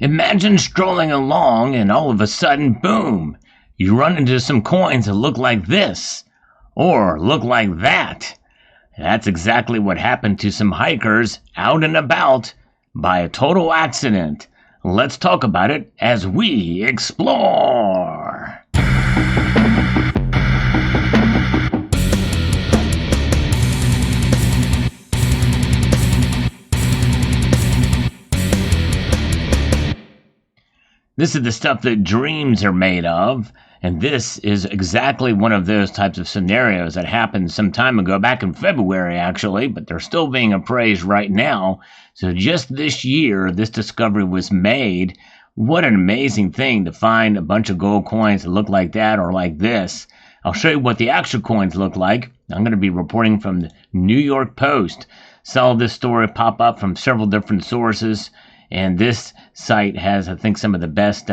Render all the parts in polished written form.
Imagine strolling along and all of a sudden, boom, you run into some coins that look like this, or look like that. That's exactly what happened to some hikers out and about by a total accident. Let's talk about it as we explore. This is the stuff that dreams are made of, and this is exactly one of those types of scenarios that happened some time ago, back in February actually, but they're still being appraised right now. So just this year, this discovery was made. What an amazing thing to find a bunch of gold coins that look like that or like this. I'll show you what the actual coins look like. I'm going to be reporting from the New York Post. Saw this story pop up from several different sources. And this site has, I think, some of the best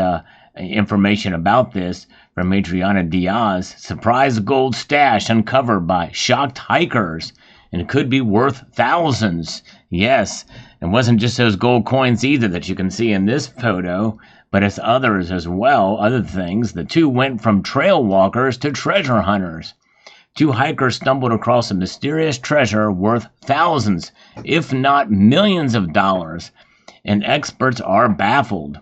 information about this from Adriana Diaz. Surprise gold stash uncovered by shocked hikers. And it could be worth thousands. Yes, it wasn't just those gold coins either that you can see in this photo, but it's others as well, other things. The two went from trail walkers to treasure hunters. Two hikers stumbled across a mysterious treasure worth thousands, if not millions of dollars. And experts are baffled.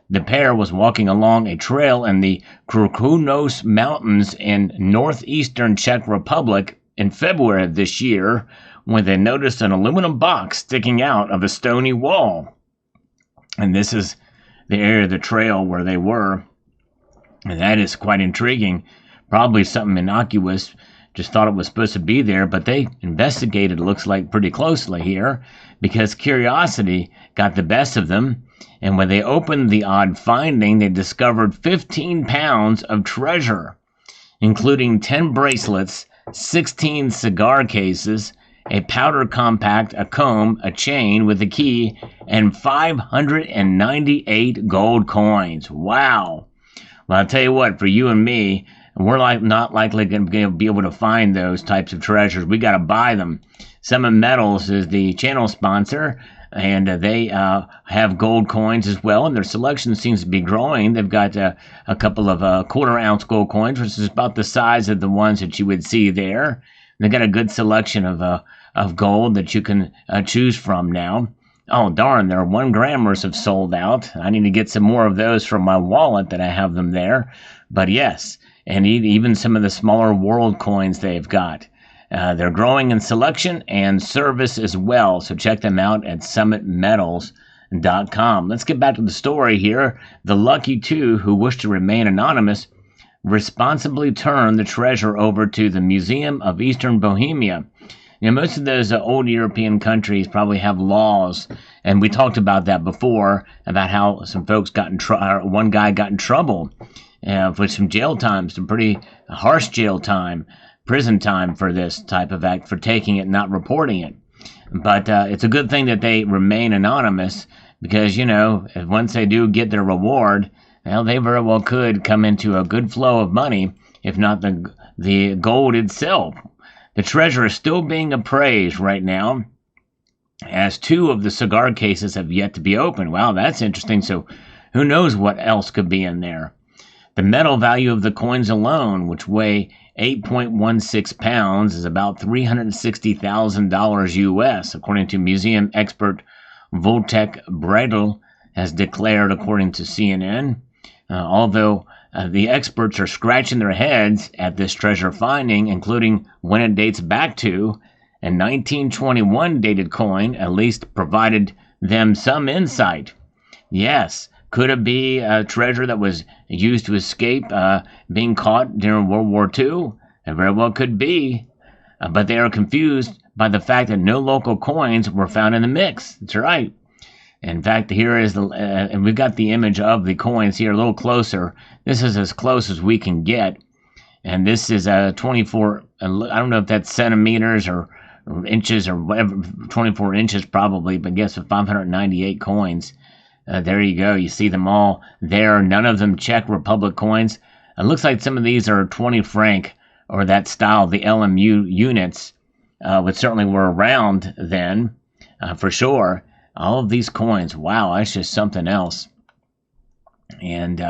The pair was walking along a trail in the Krukonos Mountains in northeastern Czech Republic in February of this year when they noticed an aluminum box sticking out of a stony wall. And this is the area of the trail where they were. And that is quite intriguing. Probably something innocuous. Just thought it was supposed to be there, but they investigated, it looks like, pretty closely here because curiosity got the best of them. And when they opened the odd finding, they discovered 15 pounds of treasure, including 10 bracelets, 16 cigar cases, a powder compact, a comb, a chain with a key, and 598 gold coins. Wow. Well, I'll tell you what, for you and me, we're not likely going to be able to find those types of treasures. We got to buy them. Summit Metals is the channel sponsor, and they have gold coins as well, and their selection seems to be growing. They've got a couple of quarter-ounce gold coins, which is about the size of the ones that you would see there. They've got a good selection of gold that you can choose from now. Oh, darn, their 1 grammers have sold out. I need to get some more of those from my wallet that I have them there. But yes, and even some of the smaller world coins they've got. They're growing in selection and service as well, so check them out at summitmetals.com. Let's get back to the story here. The lucky two who wish to remain anonymous responsibly turned the treasure over to the Museum of Eastern Bohemia. You know, most of those old European countries probably have laws, and we talked about that before, about how some folks got in trouble. One guy got in trouble for some jail time, some pretty harsh jail time, prison time for this type of act, for taking it and not reporting it. But it's a good thing that they remain anonymous because, you know, once they do get their reward, well, they very well could come into a good flow of money, if not the gold itself. The treasure is still being appraised right now, as 2 of the cigar cases have yet to be opened. Wow, that's interesting. So who knows what else could be in there. The metal value of the coins alone, which weigh 8.16 pounds, is about $360,000 US, according to museum expert Wojtek Bredel has declared, according to CNN. Although the experts are scratching their heads at this treasure finding, including when it dates back to, a 1921 dated coin at least provided them some insight. Yes, could it be a treasure that was used to escape being caught during World War II? It very well could be, but they are confused by the fact that no local coins were found in the mix. That's right. In fact, here is and we've got the image of the coins here a little closer. This is as close as we can get. And this is 24, I don't know if that's centimeters or inches or whatever, 24 inches probably, but guess with 598 coins. There you go. You see them all there. None of them Czech Republic coins. It looks like some of these are 20 franc or that style, the LMU units, which certainly were around then, for sure. All of these coins, wow, that's just something else. And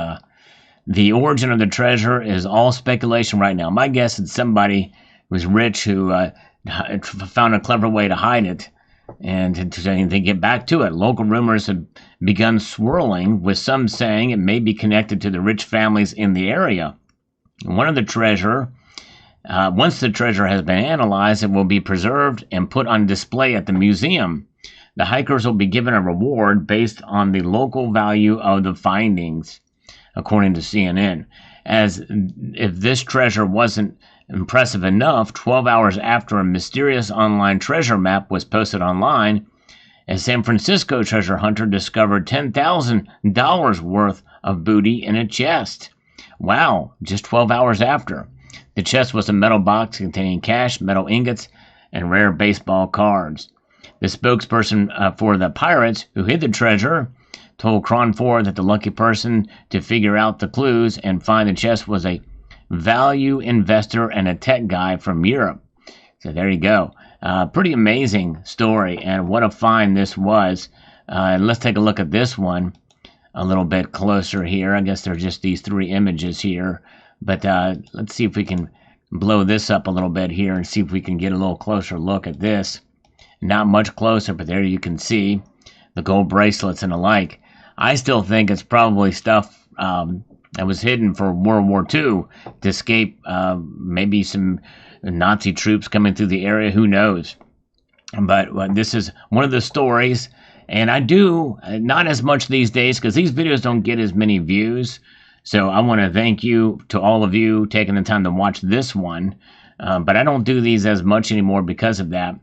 the origin of the treasure is all speculation right now. My guess is somebody was rich who found a clever way to hide it and to get back to it. Local rumors have begun swirling, with some saying it may be connected to the rich families in the area. Once the treasure has been analyzed, it will be preserved and put on display at the museum. The hikers will be given a reward based on the local value of the findings, according to CNN. As if this treasure wasn't impressive enough, 12 hours after a mysterious online treasure map was posted online, a San Francisco treasure hunter discovered $10,000 worth of booty in a chest. Wow, just 12 hours after. The chest was a metal box containing cash, metal ingots, and rare baseball cards. The spokesperson for the pirates who hid the treasure told Cron 4 that the lucky person to figure out the clues and find the chest was a value investor and a tech guy from Europe. So there you go. Pretty amazing story, and what a find this was. Let's take a look at this one a little bit closer here. I guess there's just these three images here, but let's see if we can blow this up a little bit here and see if we can get a little closer look at this. Not much closer, but there you can see the gold bracelets and the like. I still think it's probably stuff that was hidden for World War II to escape maybe some Nazi troops coming through the area. Who knows? But this is one of the stories, and I do not as much these days because these videos don't get as many views. So I want to thank you to all of you taking the time to watch this one. But I don't do these as much anymore because of that.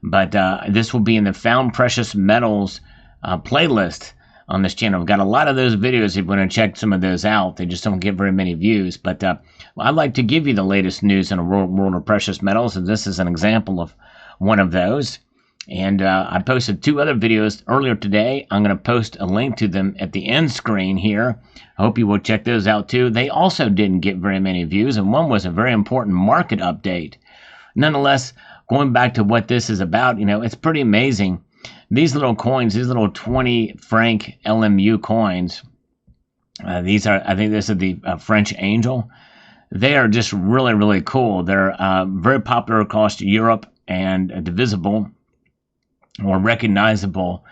But this will be in the Found Precious Metals playlist on this channel. I've got a lot of those videos if you want to check some of those out. They just don't get very many views. But I'd like to give you the latest news in the world of precious metals, and this is an example of one of those. And I posted two other videos earlier today. I'm going to post a link to them at the end screen here. I hope you will check those out too. They also didn't get very many views, and one was a very important market update. Nonetheless, going back to what this is about, it's pretty amazing. These little coins, these little 20 franc LMU coins, I think this is the French Angel. They are just really, really cool. They're very popular across Europe and divisible or recognizable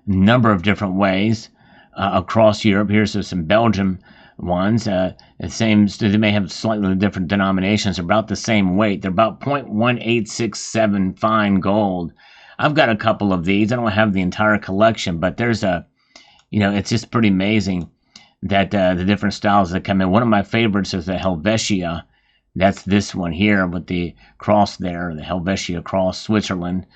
number of different ways across Europe. Here's some Belgium ones. They may have slightly different denominations, about the same weight. They're about 0.1867 fine gold. I've got a couple of these. I don't have the entire collection, but there's it's just pretty amazing that the different styles that come in. One of my favorites is the Helvetia. That's this one here with the cross there, the Helvetia cross, Switzerland.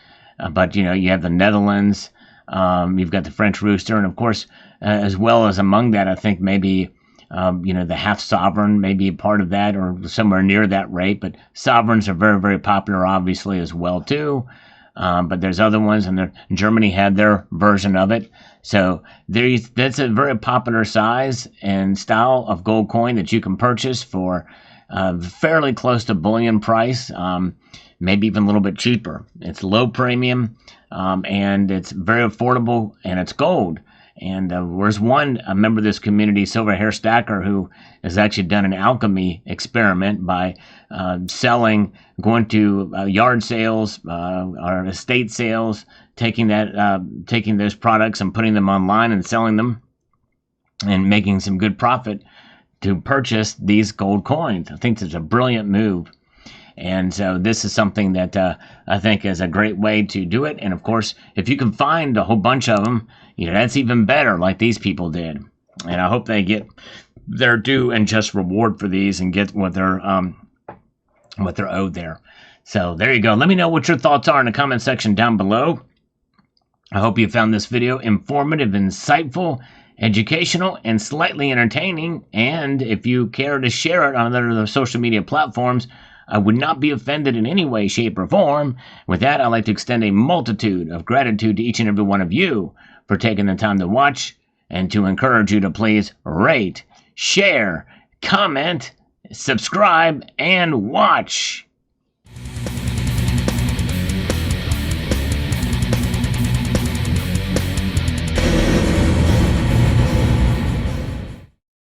But you have the Netherlands. You've got the French Rooster, and of course, as well as among that, I think maybe the half sovereign may be a part of that or somewhere near that rate. But sovereigns are very, very popular, obviously, as well too. But there's other ones, and Germany had their version of it. So that's a very popular size and style of gold coin that you can purchase for fairly close to bullion price, maybe even a little bit cheaper. It's low premium, and it's very affordable, and it's gold. And there's a member of this community, Silver Hair Stacker, who has actually done an alchemy experiment by going to yard sales or estate sales, taking those products and putting them online and selling them and making some good profit to purchase these gold coins. I think it's a brilliant move. And so this is something that I think is a great way to do it. And of course, if you can find a whole bunch of them, that's even better, like these people did. And I hope they get their due and just reward for these and get what they're owed there. So there you go. Let me know what your thoughts are in the comment section down below. I hope you found this video informative, insightful, educational, and slightly entertaining. And if you care to share it on other social media platforms, I would not be offended in any way, shape, or form. With that, I'd like to extend a multitude of gratitude to each and every one of you for taking the time to watch, and to encourage you to please rate, share, comment, subscribe, and watch.